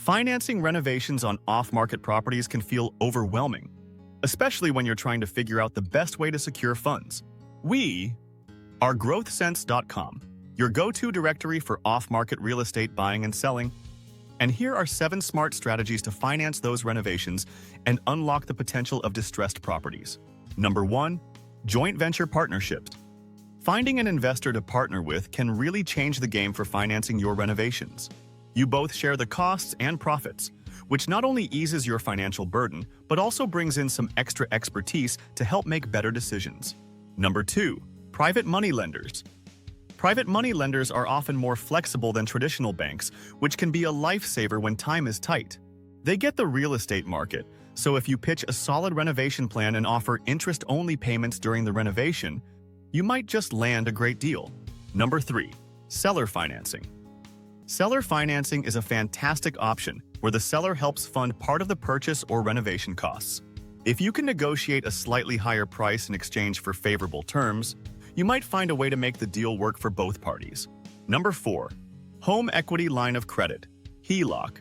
Financing renovations on off-market properties can feel overwhelming, especially when you're trying to figure out the best way to secure funds. We are growthsense.com, your go-to directory for off-market real estate buying and selling. And here are 7 smart strategies to finance those renovations and unlock the potential of distressed properties. Number 1. Joint venture partnerships. Finding an investor to partner with can really change the game for financing your renovations. You both share the costs and profits, which not only eases your financial burden, but also brings in some extra expertise to help make better decisions. Number 2. Private money lenders. Private money lenders are often more flexible than traditional banks, which can be a lifesaver when time is tight. They get the real estate market, so if you pitch a solid renovation plan and offer interest-only payments during the renovation, you might just land a great deal. Number 3. Seller financing. Seller financing is a fantastic option where the seller helps fund part of the purchase or renovation costs. If you can negotiate a slightly higher price in exchange for favorable terms, you might find a way to make the deal work for both parties. Number 4. Home equity line of credit, HELOC.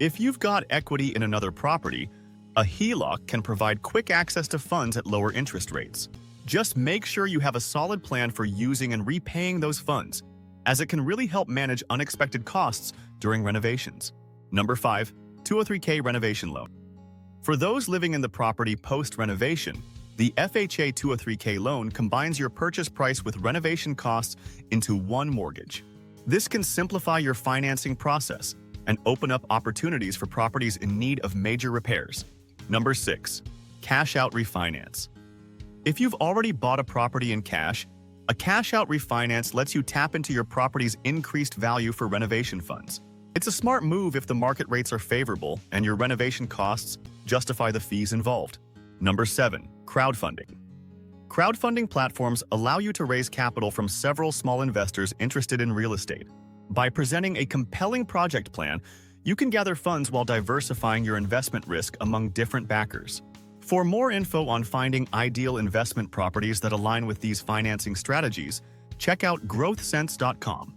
If you've got equity in another property, a HELOC can provide quick access to funds at lower interest rates. Just make sure you have a solid plan for using and repaying those funds, as it can really help manage unexpected costs during renovations. Number 5. 203K renovation loan. For those living in the property post-renovation, the FHA 203K loan combines your purchase price with renovation costs into one mortgage. This can simplify your financing process and open up opportunities for properties in need of major repairs. Number 6. Cash-out refinance. If you've already bought a property in cash, a cash-out refinance lets you tap into your property's increased value for renovation funds. It's a smart move if the market rates are favorable and your renovation costs justify the fees involved. Number 7. Crowdfunding. Crowdfunding platforms allow you to raise capital from several small investors interested in real estate. By presenting a compelling project plan, you can gather funds while diversifying your investment risk among different backers. For more info on finding ideal investment properties that align with these financing strategies, check out growthsense.com.